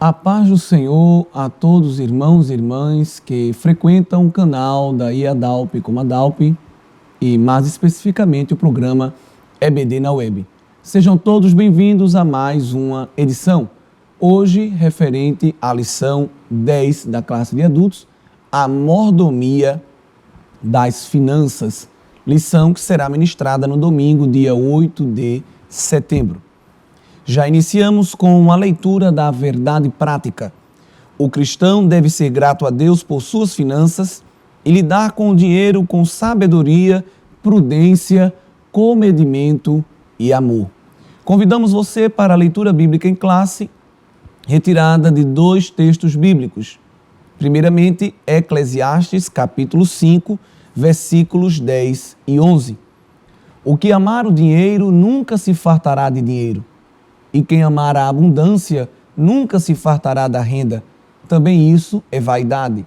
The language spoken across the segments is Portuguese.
A paz do Senhor a todos os irmãos e irmãs que frequentam o canal da IADALP como ADALP e mais especificamente o programa EBD na Web. Sejam todos bem-vindos a mais uma edição, hoje referente à lição 10 da classe de adultos, a mordomia das finanças, lição que será ministrada no domingo, dia 8 de setembro. Já iniciamos com a leitura da verdade prática. O cristão deve ser grato a Deus por suas finanças e lidar com o dinheiro com sabedoria, prudência, comedimento e amor. Convidamos você para a leitura bíblica em classe, retirada de dois textos bíblicos. Primeiramente, Eclesiastes, capítulo 5, versículos 10 e 11. O que amar o dinheiro nunca se fartará de dinheiro. E quem amar a abundância nunca se fartará da renda. Também isso é vaidade.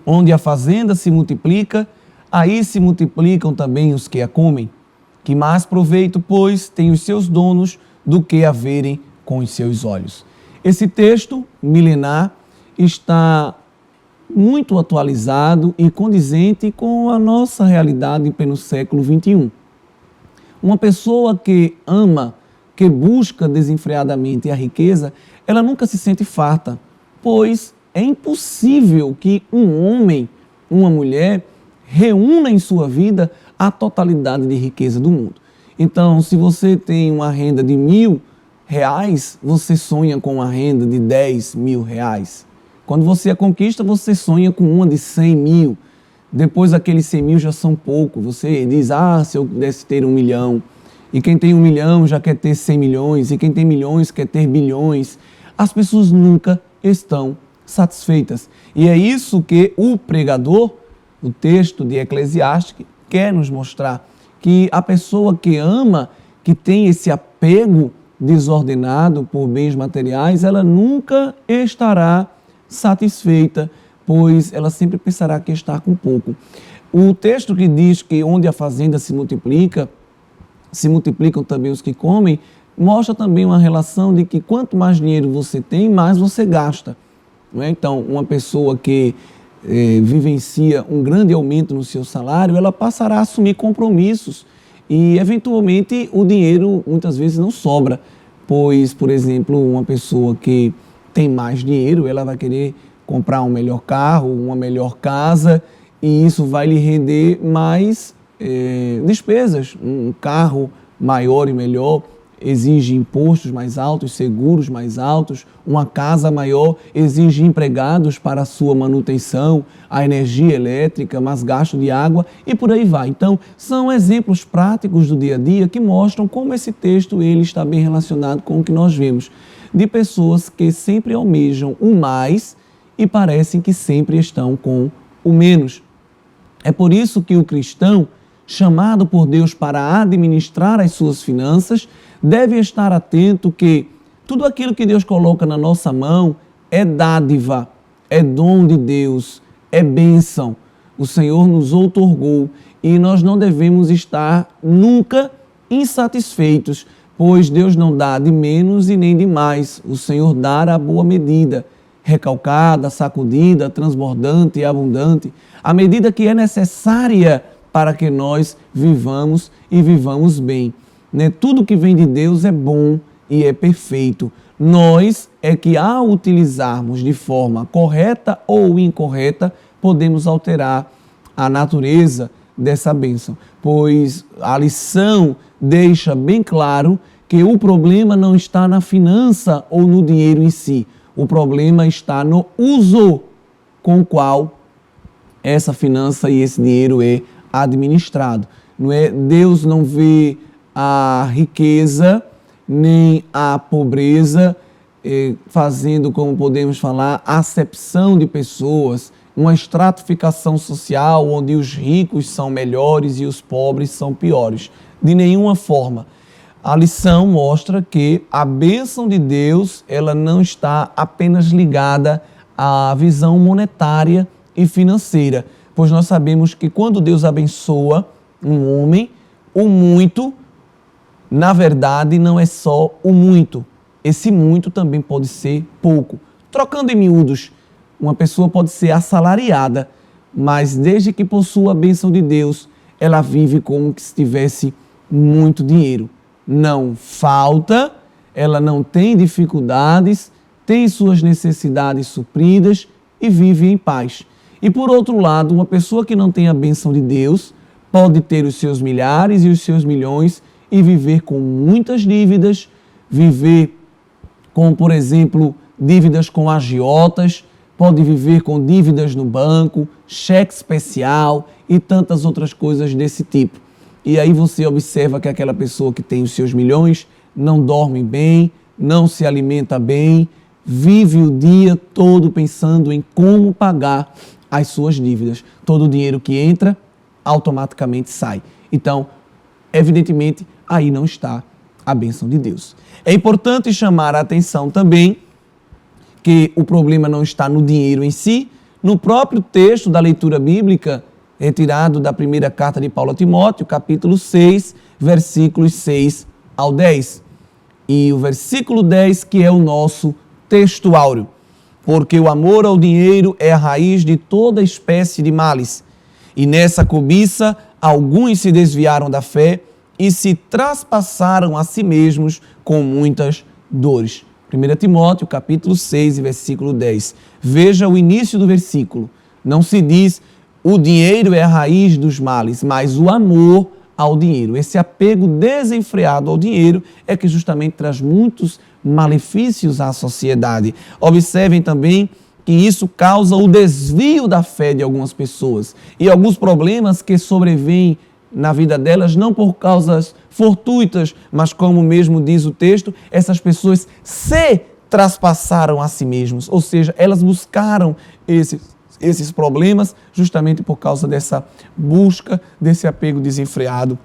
Onde a fazenda se multiplica, aí se multiplicam também os que a comem. Que mais proveito, pois, tem os seus donos do que a verem com os seus olhos. Esse texto milenar está muito atualizado e condizente com a nossa realidade em pleno século XXI. Uma pessoa que ama, que busca desenfreadamente a riqueza, ela nunca se sente farta, pois é impossível que um homem, uma mulher, reúna em sua vida a totalidade de riqueza do mundo. Então, se você tem uma renda de R$1.000, você sonha com uma renda de R$10.000. Quando você a conquista, você sonha com uma de 100 mil. Depois, aqueles 100 mil já são pouco. Você diz, se eu pudesse ter 1 milhão. E quem tem 1 milhão já quer ter 100 milhões, e quem tem milhões quer ter bilhões. As pessoas nunca estão satisfeitas. E é isso que o pregador, o texto de Eclesiastes, quer nos mostrar. Que a pessoa que ama, que tem esse apego desordenado por bens materiais, ela nunca estará satisfeita, pois ela sempre pensará que está com pouco. O texto que diz que onde a fazenda se multiplicam também os que comem, mostra também uma relação de que quanto mais dinheiro você tem, mais você gasta. Não é? Então, uma pessoa que vivencia um grande aumento no seu salário, ela passará a assumir compromissos e, eventualmente, o dinheiro muitas vezes não sobra, pois, por exemplo, uma pessoa que tem mais dinheiro, ela vai querer comprar um melhor carro, uma melhor casa, e isso vai lhe render mais despesas. Um carro maior e melhor exige impostos mais altos, seguros mais altos. Uma casa maior exige empregados para a sua manutenção, a energia elétrica, mais gasto de água e por aí vai. Então, são exemplos práticos do dia a dia que mostram como esse texto ele está bem relacionado com o que nós vemos, de pessoas que sempre almejam o mais e parecem que sempre estão com o menos. É por isso que o cristão, chamado por Deus para administrar as suas finanças, deve estar atento que tudo aquilo que Deus coloca na nossa mão é dádiva, é dom de Deus, é bênção. O Senhor nos outorgou e nós não devemos estar nunca insatisfeitos, pois Deus não dá de menos e nem de mais. O Senhor dá a boa medida, recalcada, sacudida, transbordante e abundante, a medida que é necessária para que nós vivamos e vivamos bem. Tudo que vem de Deus é bom e é perfeito. Nós é que, ao utilizarmos de forma correta ou incorreta, podemos alterar a natureza dessa bênção. Pois a lição deixa bem claro que o problema não está na finança ou no dinheiro em si. O problema está no uso com o qual essa finança e esse dinheiro é administrado. Deus não vê a riqueza nem a pobreza fazendo, como podemos falar, acepção de pessoas, uma estratificação social onde os ricos são melhores e os pobres são piores. De nenhuma forma. A lição mostra que a bênção de Deus ela não está apenas ligada à visão monetária e financeira, pois nós sabemos que quando Deus abençoa um homem, o muito, na verdade, não é só o muito. Esse muito também pode ser pouco. Trocando em miúdos, uma pessoa pode ser assalariada, mas desde que possua a bênção de Deus, ela vive como se tivesse muito dinheiro. Não falta, ela não tem dificuldades, tem suas necessidades supridas e vive em paz. E por outro lado, uma pessoa que não tem a bênção de Deus pode ter os seus milhares e os seus milhões e viver com muitas dívidas, viver com, por exemplo, dívidas com agiotas, pode viver com dívidas no banco, cheque especial e tantas outras coisas desse tipo. E aí você observa que aquela pessoa que tem os seus milhões não dorme bem, não se alimenta bem, vive o dia todo pensando em como pagar as suas dívidas. Todo o dinheiro que entra, automaticamente sai. Então, evidentemente, aí não está a bênção de Deus. É importante chamar a atenção também que o problema não está no dinheiro em si. No próprio texto da leitura bíblica, retirado da primeira carta de Paulo a Timóteo, capítulo 6, versículos 6 ao 10. E o versículo 10, que é o nosso texto áureo. Porque o amor ao dinheiro é a raiz de toda espécie de males. E nessa cobiça, alguns se desviaram da fé e se traspassaram a si mesmos com muitas dores. 1 Timóteo, capítulo 6, versículo 10. Veja o início do versículo. Não se diz o dinheiro é a raiz dos males, mas o amor ao dinheiro. Esse apego desenfreado ao dinheiro é que justamente traz muitos malefícios à sociedade. Observem também que isso causa o desvio da fé de algumas pessoas e alguns problemas que sobrevêm na vida delas, não por causas fortuitas, mas como mesmo diz o texto, essas pessoas se traspassaram a si mesmas, ou seja, elas buscaram esses problemas justamente por causa dessa busca, desse apego desenfreado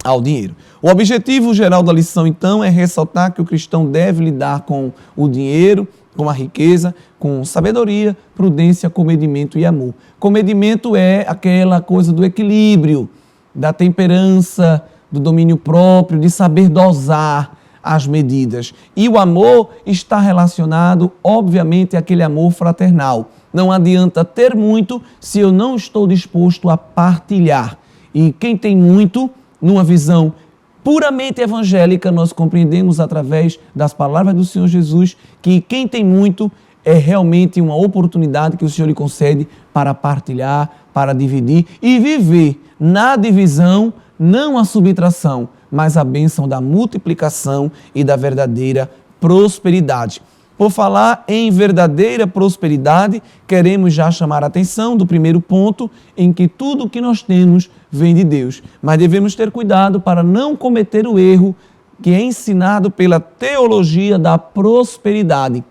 ao dinheiro. O objetivo geral da lição, então, é ressaltar que o cristão deve lidar com o dinheiro, com a riqueza, com sabedoria, prudência, comedimento e amor. Comedimento é aquela coisa do equilíbrio, da temperança, do domínio próprio, de saber dosar as medidas. E o amor está relacionado, obviamente, àquele amor fraternal. Não adianta ter muito se eu não estou disposto a partilhar. E quem tem muito, numa visão puramente evangélica, nós compreendemos através das palavras do Senhor Jesus que quem tem muito é realmente uma oportunidade que o Senhor lhe concede para partilhar, para dividir e viver na divisão, não a subtração, mas a bênção da multiplicação e da verdadeira prosperidade. Por falar em verdadeira prosperidade, queremos já chamar a atenção do primeiro ponto, em que tudo o que nós temos vem de Deus. Mas devemos ter cuidado para não cometer o erro que é ensinado pela teologia da prosperidade,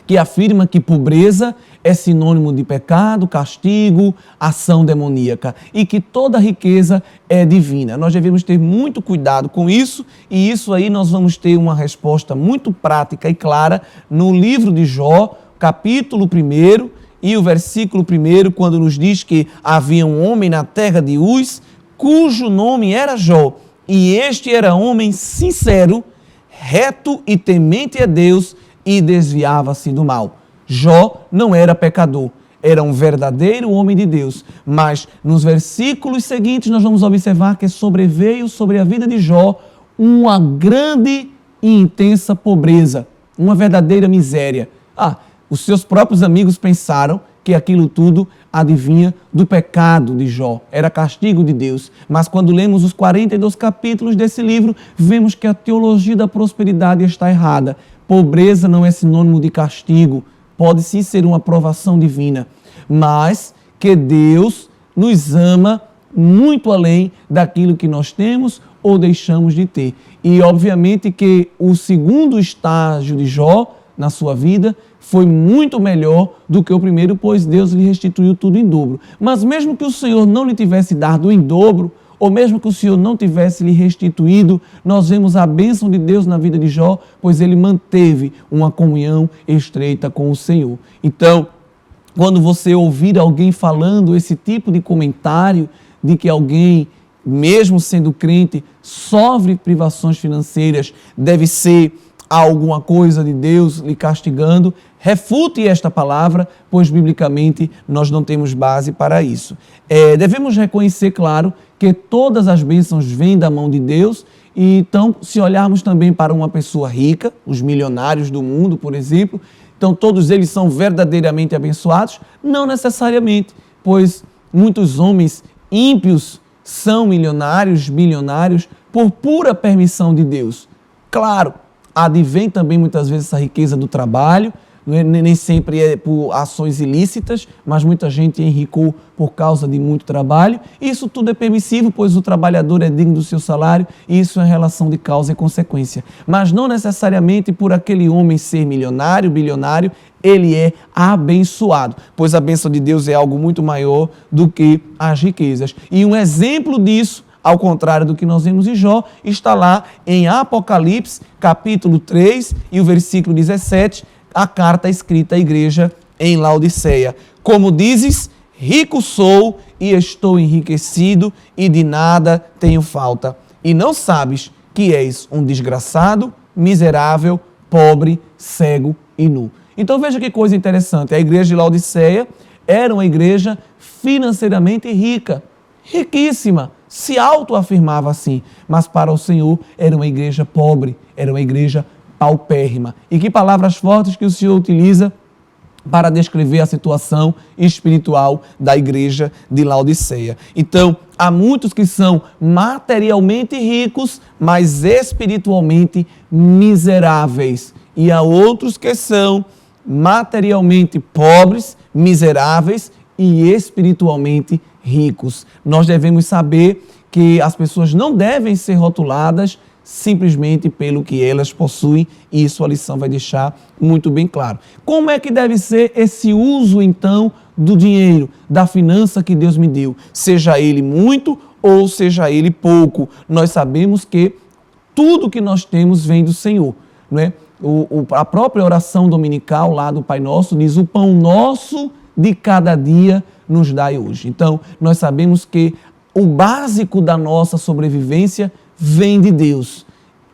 que afirma que pobreza é sinônimo de pecado, castigo, ação demoníaca e que toda riqueza é divina. Nós devemos ter muito cuidado com isso e isso aí nós vamos ter uma resposta muito prática e clara no livro de Jó, capítulo 1 e o versículo 1, quando nos diz que havia um homem na terra de Uz, cujo nome era Jó, e este era homem sincero, reto e temente a Deus e desviava-se do mal. Jó não era pecador, era um verdadeiro homem de Deus. Mas nos versículos seguintes nós vamos observar que sobreveio sobre a vida de Jó uma grande e intensa pobreza, uma verdadeira miséria. Os seus próprios amigos pensaram que aquilo tudo adivinha do pecado de Jó, era castigo de Deus. Mas quando lemos os 42 capítulos desse livro, vemos que a teologia da prosperidade está errada. Pobreza não é sinônimo de castigo, pode sim ser uma provação divina, mas que Deus nos ama muito além daquilo que nós temos ou deixamos de ter. E obviamente que o segundo estágio de Jó na sua vida foi muito melhor do que o primeiro, pois Deus lhe restituiu tudo em dobro. Mas mesmo que o Senhor não lhe tivesse dado em dobro, ou mesmo que o Senhor não tivesse lhe restituído, nós vemos a bênção de Deus na vida de Jó, pois ele manteve uma comunhão estreita com o Senhor. Então, quando você ouvir alguém falando esse tipo de comentário, de que alguém, mesmo sendo crente, sofre privações financeiras, deve ser há alguma coisa de Deus lhe castigando, refute esta palavra, pois biblicamente nós não temos base para isso. Devemos reconhecer, claro, que todas as bênçãos vêm da mão de Deus. E então, se olharmos também para uma pessoa rica, os milionários do mundo, por exemplo, então todos eles são verdadeiramente abençoados? Não necessariamente, pois muitos homens ímpios são milionários, bilionários, por pura permissão de Deus. Claro, advém também muitas vezes essa riqueza do trabalho, nem sempre é por ações ilícitas, mas muita gente enricou por causa de muito trabalho. Isso tudo é permissível, pois o trabalhador é digno do seu salário, e isso é relação de causa e consequência. Mas não necessariamente por aquele homem ser milionário, bilionário, ele é abençoado, pois a bênção de Deus é algo muito maior do que as riquezas. E um exemplo disso, ao contrário do que nós vemos em Jó, está lá em Apocalipse, capítulo 3 e o versículo 17, a carta escrita à igreja em Laodiceia. Como dizes, rico sou e estou enriquecido e de nada tenho falta. E não sabes que és um desgraçado, miserável, pobre, cego e nu. Então veja que coisa interessante. A igreja de Laodiceia era uma igreja financeiramente rica, riquíssima, se autoafirmava assim, mas para o Senhor era uma igreja pobre, era uma igreja paupérrima. E que palavras fortes que o Senhor utiliza para descrever a situação espiritual da igreja de Laodiceia. Então, há muitos que são materialmente ricos, mas espiritualmente miseráveis. E há outros que são materialmente pobres, miseráveis e espiritualmente ricos. Nós devemos saber que as pessoas não devem ser rotuladas simplesmente pelo que elas possuem, e isso a lição vai deixar muito bem claro. Como é que deve ser esse uso, então, do dinheiro, da finança que Deus me deu? Seja ele muito ou seja ele pouco, nós sabemos que tudo que nós temos vem do Senhor, não é? A própria oração dominical lá do Pai Nosso diz: o pão nosso de cada dia nos dai hoje. Então, nós sabemos que o básico da nossa sobrevivência vem de Deus.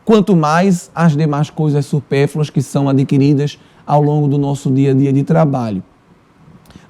Quanto mais as demais coisas supérfluas que são adquiridas ao longo do nosso dia a dia de trabalho.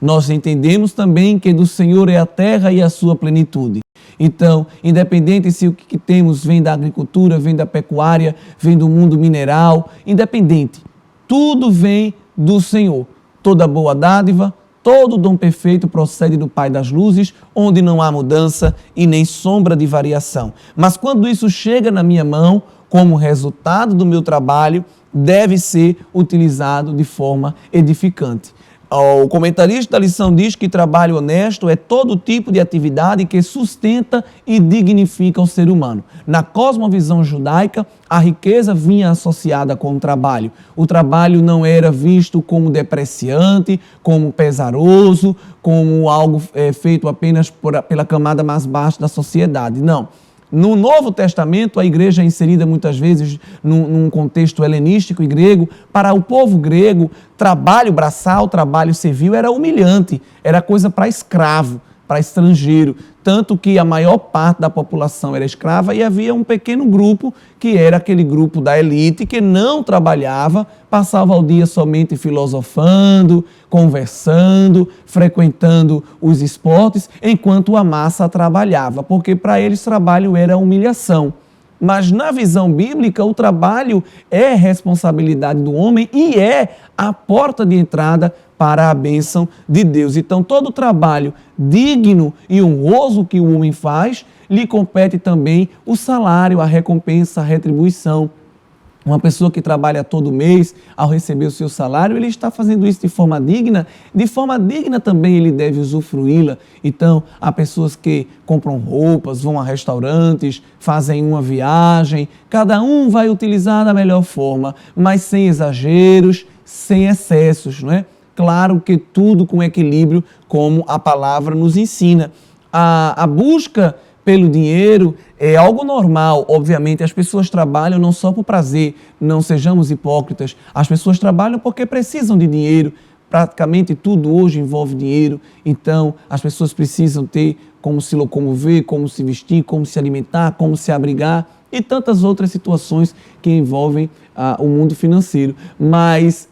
Nós entendemos também que do Senhor é a terra e a sua plenitude. Então, independente se o que temos vem da agricultura, vem da pecuária, vem do mundo mineral, independente, tudo vem do Senhor. Toda boa dádiva, todo dom perfeito procede do Pai das luzes, onde não há mudança e nem sombra de variação. Mas quando isso chega na minha mão, como resultado do meu trabalho, deve ser utilizado de forma edificante. O comentarista da lição diz que trabalho honesto é todo tipo de atividade que sustenta e dignifica o ser humano. Na cosmovisão judaica, a riqueza vinha associada com o trabalho. O trabalho não era visto como depreciante, como pesaroso, como algo feito apenas pela camada mais baixa da sociedade. Não. No Novo Testamento, a igreja é inserida muitas vezes num contexto helenístico e grego. Para o povo grego, trabalho braçal, trabalho servil era humilhante, era coisa para escravo, para estrangeiro. Tanto que a maior parte da população era escrava e havia um pequeno grupo, que era aquele grupo da elite, que não trabalhava, passava o dia somente filosofando, conversando, frequentando os esportes, enquanto a massa trabalhava, porque para eles trabalho era humilhação. Mas na visão bíblica, o trabalho é responsabilidade do homem e é a porta de entrada para a bênção de Deus. Então, todo trabalho digno e honroso que o homem faz, lhe compete também o salário, a recompensa, a retribuição. Uma pessoa que trabalha todo mês, ao receber o seu salário, ele está fazendo isso de forma digna também ele deve usufruí-la. Então, há pessoas que compram roupas, vão a restaurantes, fazem uma viagem, cada um vai utilizar da melhor forma, mas sem exageros, sem excessos, não é? Claro que tudo com equilíbrio, como a palavra nos ensina. A busca pelo dinheiro é algo normal, obviamente. As pessoas trabalham não só por prazer, não sejamos hipócritas. As pessoas trabalham porque precisam de dinheiro. Praticamente tudo hoje envolve dinheiro. Então, as pessoas precisam ter como se locomover, como se vestir, como se alimentar, como se abrigar. e tantas outras situações que envolvem o mundo financeiro. Mas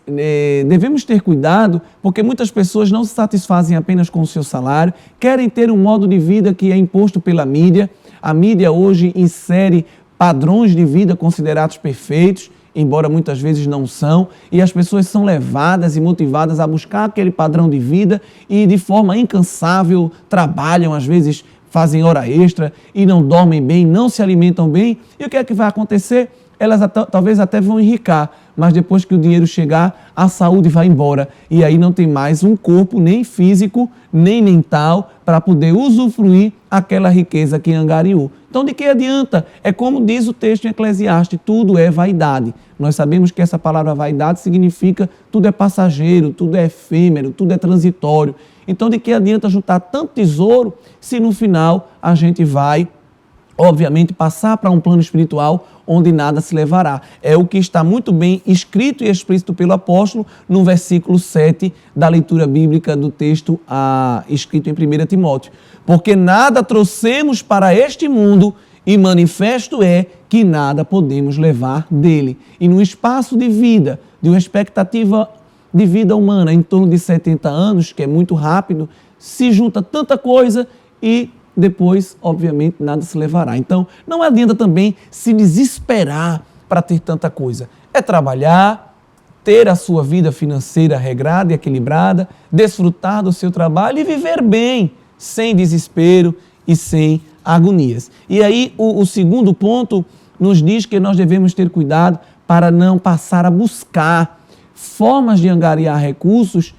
devemos ter cuidado, porque muitas pessoas não se satisfazem apenas com o seu salário, querem ter um modo de vida que é imposto pela mídia. A mídia hoje insere padrões de vida considerados perfeitos, embora muitas vezes não são, e as pessoas são levadas e motivadas a buscar aquele padrão de vida e de forma incansável trabalham, às vezes fazem hora extra e não dormem bem, não se alimentam bem. E o que é que vai acontecer? Elas talvez até vão enricar, mas depois que o dinheiro chegar, a saúde vai embora. E aí não tem mais um corpo nem físico, nem mental, para poder usufruir aquela riqueza que angariou. Então, de que adianta? É como diz o texto em Eclesiastes, tudo é vaidade. Nós sabemos que essa palavra vaidade significa tudo é passageiro, tudo é efêmero, tudo é transitório. Então, de que adianta juntar tanto tesouro se no final a gente vai, obviamente, passar para um plano espiritual onde nada se levará. É o que está muito bem escrito e explícito pelo apóstolo no versículo 7 da leitura bíblica do texto escrito em 1 Timóteo. Porque nada trouxemos para este mundo e manifesto é que nada podemos levar dele. E no espaço de vida, de uma expectativa de vida humana em torno de 70 anos, que é muito rápido, se junta tanta coisa e depois, obviamente, nada se levará. Então, não adianta também se desesperar para ter tanta coisa. É trabalhar, ter a sua vida financeira regrada e equilibrada, desfrutar do seu trabalho e viver bem, sem desespero e sem agonias. E aí, o segundo ponto nos diz que nós devemos ter cuidado para não passar a buscar formas de angariar recursos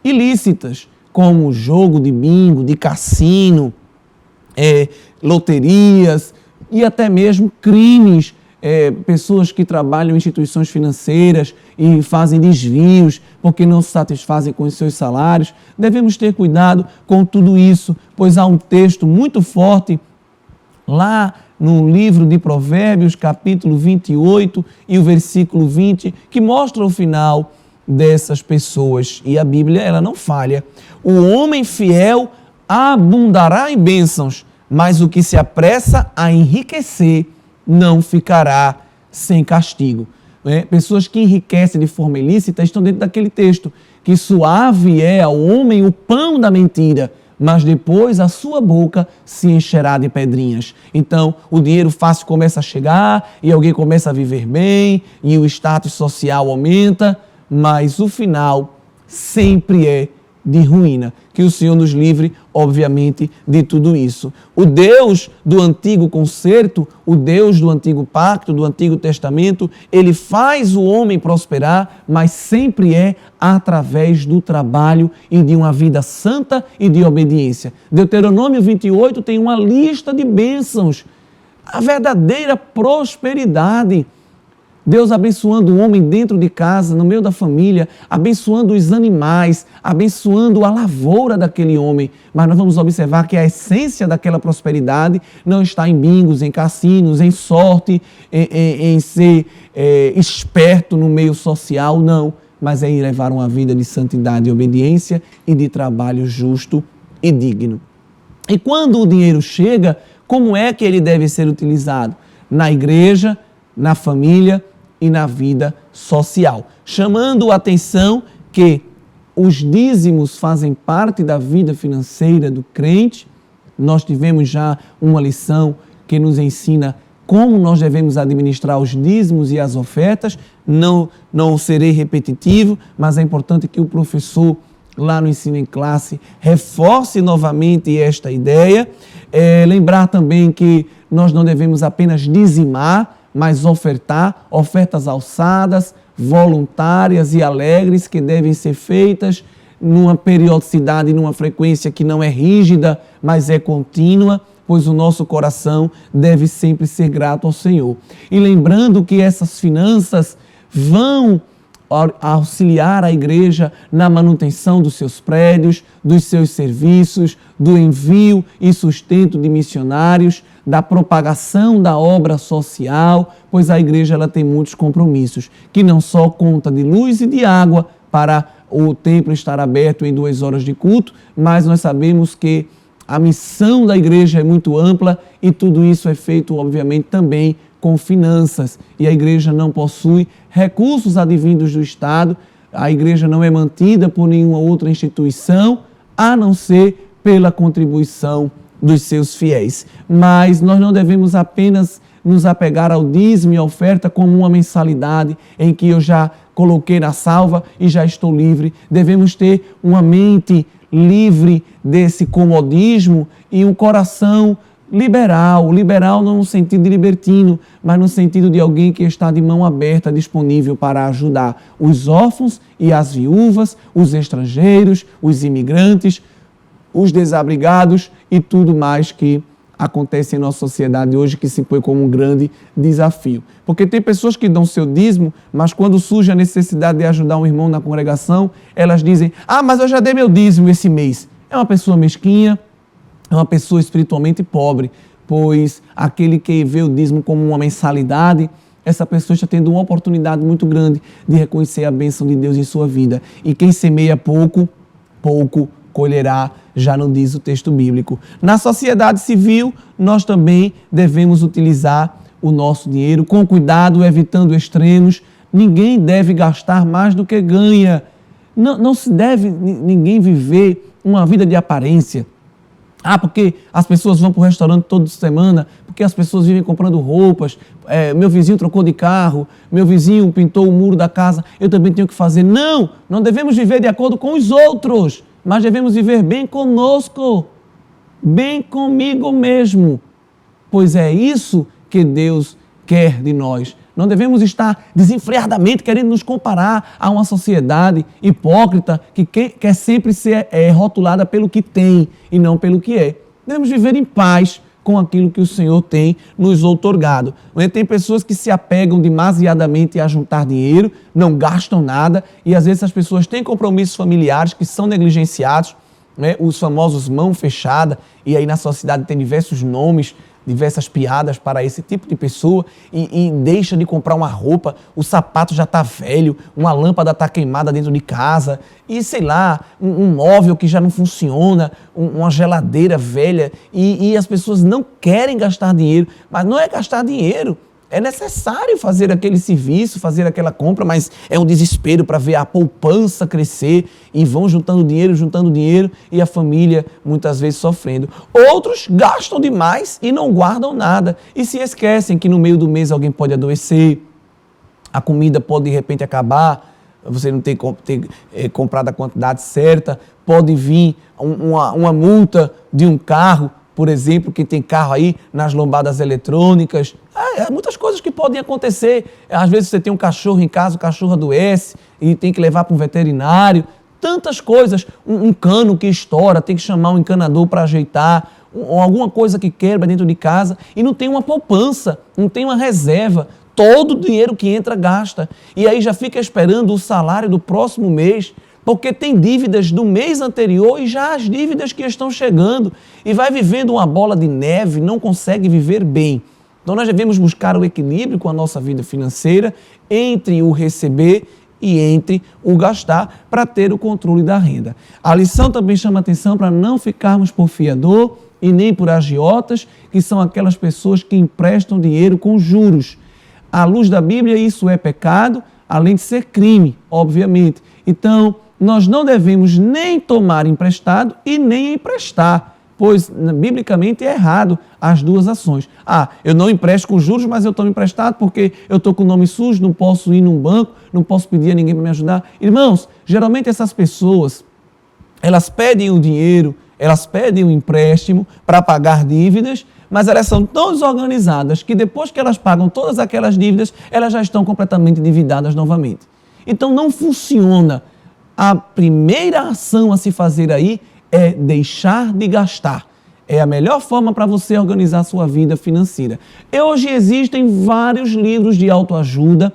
ilícitas, como jogo de bingo, de cassino, loterias e até mesmo crimes, pessoas que trabalham em instituições financeiras e fazem desvios porque não se satisfazem com os seus salários. Devemos ter cuidado com tudo isso, pois há um texto muito forte lá no livro de Provérbios, capítulo 28 e o versículo 20, que mostra o final dessas pessoas. E a Bíblia, ela não falha. O homem fiel abundará em bênçãos, mas o que se apressa a enriquecer não ficará sem castigo. Pessoas que enriquecem de forma ilícita estão dentro daquele texto, que suave é ao homem o pão da mentira, mas depois a sua boca se encherá de pedrinhas. Então, o dinheiro fácil começa a chegar e alguém começa a viver bem e o status social aumenta, mas o final sempre é de ruína. Que o Senhor nos livre, obviamente, de tudo isso. O Deus do antigo concerto, o Deus do antigo pacto, do Antigo Testamento, ele faz o homem prosperar, mas sempre é através do trabalho e de uma vida santa e de obediência. Deuteronômio 28 tem uma lista de bênçãos, a verdadeira prosperidade. Deus abençoando o homem dentro de casa, no meio da família, abençoando os animais, abençoando a lavoura daquele homem. Mas nós vamos observar que a essência daquela prosperidade não está em bingos, em cassinos, em sorte, em ser esperto no meio social, não. Mas é em levar uma vida de santidade e obediência e de trabalho justo e digno. E quando o dinheiro chega, como é que ele deve ser utilizado? Na igreja, na família e na vida social, chamando a atenção que os dízimos fazem parte da vida financeira do crente. Nós tivemos já uma lição que nos ensina como nós devemos administrar os dízimos e as ofertas. Não serei repetitivo, mas é importante que o professor lá no Ensino em Classe reforce novamente esta ideia. Lembrar também que nós não devemos apenas dizimar, mas ofertar, ofertas alçadas, voluntárias e alegres que devem ser feitas numa periodicidade e numa frequência que não é rígida, mas é contínua, pois o nosso coração deve sempre ser grato ao Senhor. E lembrando que essas finanças vão auxiliar a igreja na manutenção dos seus prédios, dos seus serviços, do envio e sustento de missionários, da propagação da obra social, pois a igreja ela tem muitos compromissos, que não só conta de luz e de água para o templo estar aberto em 2 horas de culto, mas nós sabemos que a missão da igreja é muito ampla e tudo isso é feito, obviamente, também com finanças e a igreja não possui recursos advindos do Estado, a igreja não é mantida por nenhuma outra instituição, a não ser pela contribuição dos seus fiéis. Mas nós não devemos apenas nos apegar ao dízimo e à oferta como uma mensalidade em que eu já coloquei na salva e já estou livre. Devemos ter uma mente livre desse comodismo e um coração liberal não no sentido de libertino, mas no sentido de alguém que está de mão aberta, disponível para ajudar os órfãos e as viúvas, os estrangeiros, os imigrantes, os desabrigados e tudo mais que acontece em nossa sociedade hoje, que se põe como um grande desafio. Porque tem pessoas que dão seu dízimo, mas quando surge a necessidade de ajudar um irmão na congregação, elas dizem: mas eu já dei meu dízimo esse mês. É uma pessoa mesquinha, é uma pessoa espiritualmente pobre, pois aquele que vê o dízimo como uma mensalidade, essa pessoa está tendo uma oportunidade muito grande de reconhecer a bênção de Deus em sua vida. E quem semeia pouco, pouco colherá, já não diz o texto bíblico. Na sociedade civil, nós também devemos utilizar o nosso dinheiro com cuidado, evitando extremos. Ninguém deve gastar mais do que ganha. Não se deve ninguém viver uma vida de aparência. Porque as pessoas vão para o restaurante toda semana, porque as pessoas vivem comprando roupas, meu vizinho trocou de carro, meu vizinho pintou o muro da casa, eu também tenho que fazer. Não devemos viver de acordo com os outros, mas devemos viver bem conosco, bem comigo mesmo, pois é isso que Deus quer de nós. Não devemos estar desenfreadamente querendo nos comparar a uma sociedade hipócrita que quer sempre ser rotulada pelo que tem e não pelo que é. Devemos viver em paz com aquilo que o Senhor tem nos outorgado. Tem pessoas que se apegam demasiadamente a juntar dinheiro, não gastam nada e às vezes as pessoas têm compromissos familiares que são negligenciados, os famosos mão fechada, e aí na sociedade tem diversos nomes, diversas piadas para esse tipo de pessoa e deixa de comprar uma roupa, o sapato já está velho, uma lâmpada está queimada dentro de casa e sei lá, um móvel que já não funciona, uma geladeira velha e as pessoas não querem gastar dinheiro, mas não é gastar dinheiro, é necessário fazer aquele serviço, fazer aquela compra, mas é um desespero para ver a poupança crescer e vão juntando dinheiro e a família muitas vezes sofrendo. Outros gastam demais e não guardam nada e se esquecem que no meio do mês alguém pode adoecer, a comida pode de repente acabar, você não ter comprado a quantidade certa, pode vir uma multa de um carro, por exemplo, quem tem carro aí nas lombadas eletrônicas. Muitas coisas que podem acontecer. Às vezes você tem um cachorro em casa, o cachorro adoece e tem que levar para um veterinário. Tantas coisas. Um cano que estoura, tem que chamar um encanador para ajeitar. Alguma coisa que quebra dentro de casa e não tem uma poupança, não tem uma reserva. Todo o dinheiro que entra gasta. E aí já fica esperando o salário do próximo mês, porque tem dívidas do mês anterior e já as dívidas que estão chegando e vai vivendo uma bola de neve, não consegue viver bem. Então nós devemos buscar o equilíbrio com a nossa vida financeira entre o receber e entre o gastar para ter o controle da renda. A lição também chama atenção para não ficarmos por fiador e nem por agiotas, que são aquelas pessoas que emprestam dinheiro com juros. À luz da Bíblia, isso é pecado, além de ser crime, obviamente. Então, nós não devemos nem tomar emprestado e nem emprestar, pois biblicamente é errado as duas ações. Eu não empresto com juros, mas eu tomo emprestado porque eu estou com o nome sujo, não posso ir num banco, não posso pedir a ninguém para me ajudar. Irmãos, geralmente essas pessoas, elas pedem o dinheiro, elas pedem o empréstimo para pagar dívidas, mas elas são tão desorganizadas que depois que elas pagam todas aquelas dívidas, elas já estão completamente endividadas novamente. Então não funciona. A primeira ação a se fazer aí é deixar de gastar. É a melhor forma para você organizar a sua vida financeira. Hoje existem vários livros de autoajuda,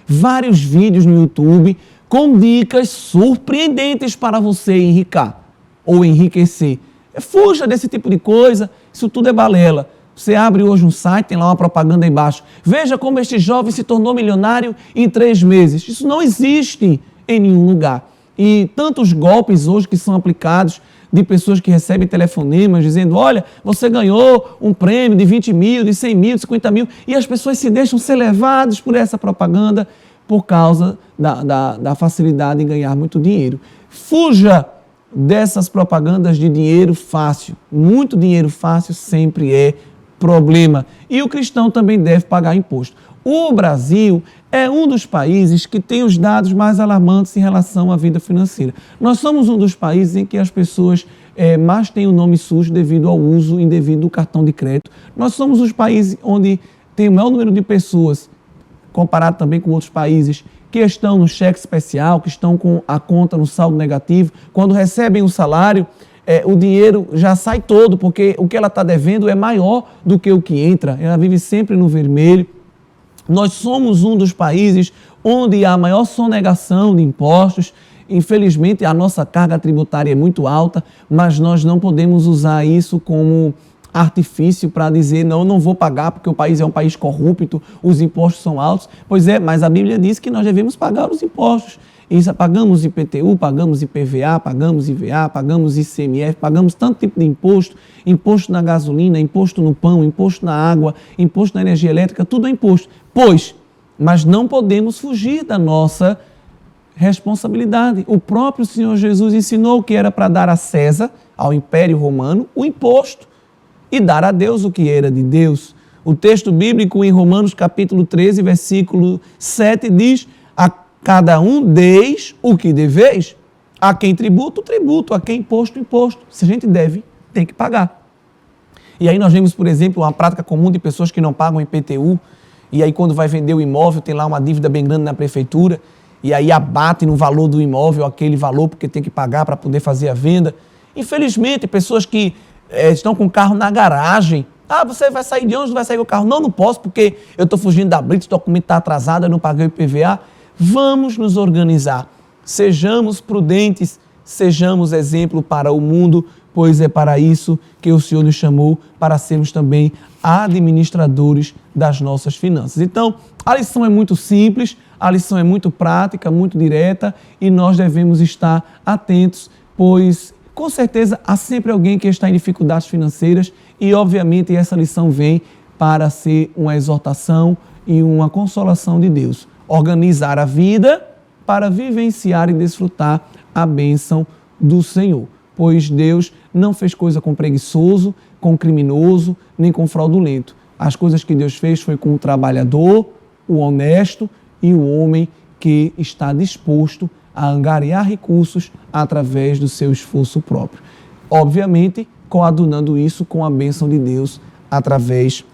vários vídeos no YouTube com dicas surpreendentes para você enricar ou enriquecer. Fuja desse tipo de coisa, isso tudo é balela. Você abre hoje um site, tem lá uma propaganda aí embaixo. Veja como este jovem se tornou milionário em 3 meses. Isso não existe em nenhum lugar. E tantos golpes hoje que são aplicados de pessoas que recebem telefonemas dizendo, olha, você ganhou um prêmio de 20 mil, de 100 mil, de 50 mil, e as pessoas se deixam ser levadas por essa propaganda por causa da facilidade em ganhar muito dinheiro. Fuja dessas propagandas de dinheiro fácil. Muito dinheiro fácil sempre é problema. E o cristão também deve pagar imposto. O Brasil é um dos países que tem os dados mais alarmantes em relação à vida financeira. Nós somos um dos países em que as pessoas mais têm o nome sujo devido ao uso indevido do cartão de crédito. Nós somos os países onde tem o maior número de pessoas, comparado também com outros países, que estão no cheque especial, que estão com a conta no saldo negativo. Quando recebem o salário, o dinheiro já sai todo, porque o que ela está devendo é maior do que o que entra. Ela vive sempre no vermelho. Nós somos um dos países onde há maior sonegação de impostos. Infelizmente, a nossa carga tributária é muito alta, mas nós não podemos usar isso como artifício para dizer, não vou pagar porque o país é um país corrupto, os impostos são altos. Pois é, mas a Bíblia diz que nós devemos pagar os impostos. Isso, pagamos IPTU, pagamos IPVA, pagamos IVA, pagamos ICMF, pagamos tanto tipo de imposto, imposto na gasolina, imposto no pão, imposto na água, imposto na energia elétrica, tudo é imposto. Mas não podemos fugir da nossa responsabilidade. O próprio Senhor Jesus ensinou que era para dar a César, ao Império Romano, o imposto e dar a Deus o que era de Deus. O texto bíblico em Romanos capítulo 13, versículo 7 diz, a cada um deis o que deveis, a quem tributo, tributo, a quem imposto, imposto. Se a gente deve, tem que pagar. E aí nós vemos, por exemplo, uma prática comum de pessoas que não pagam IPTU, e aí quando vai vender o imóvel tem lá uma dívida bem grande na prefeitura, e aí abate no valor do imóvel aquele valor porque tem que pagar para poder fazer a venda. Infelizmente, pessoas que estão com o carro na garagem. Você vai sair de onde? Vai sair com o carro? Não posso porque eu estou fugindo da blitz, o documento está atrasado, eu não paguei o IPVA. Vamos nos organizar. Sejamos prudentes, sejamos exemplo para o mundo, pois é para isso que o Senhor nos chamou, para sermos também administradores das nossas finanças. Então, a lição é muito simples, a lição é muito prática, muito direta e nós devemos estar atentos, pois com certeza há sempre alguém que está em dificuldades financeiras e, obviamente, essa lição vem para ser uma exortação e uma consolação de Deus. Organizar a vida para vivenciar e desfrutar a bênção do Senhor. Pois Deus não fez coisa com preguiçoso, com criminoso, nem com fraudulento. As coisas que Deus fez foi com o trabalhador, o honesto e o homem que está disposto a angariar recursos através do seu esforço próprio. Obviamente, coadunando isso com a bênção de Deus através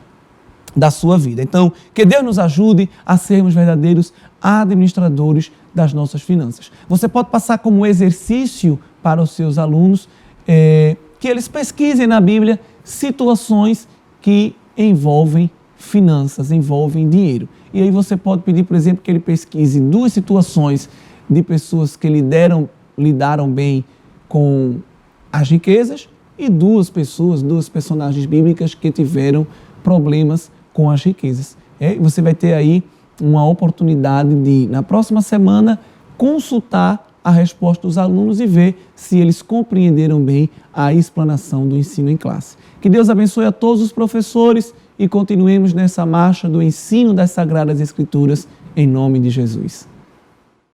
da sua vida. Então, que Deus nos ajude a sermos verdadeiros administradores das nossas finanças. Você pode passar como exercício para os seus alunos que eles pesquisem na Bíblia situações que envolvem finanças, envolvem dinheiro. E aí você pode pedir, por exemplo, que ele pesquise 2 situações de pessoas que lidaram bem com as riquezas e 2 personagens bíblicas que tiveram problemas com as riquezas. Você vai ter aí uma oportunidade de, na próxima semana, consultar a resposta dos alunos e ver se eles compreenderam bem a explanação do ensino em classe. Que Deus abençoe a todos os professores e continuemos nessa marcha do ensino das Sagradas Escrituras, em nome de Jesus.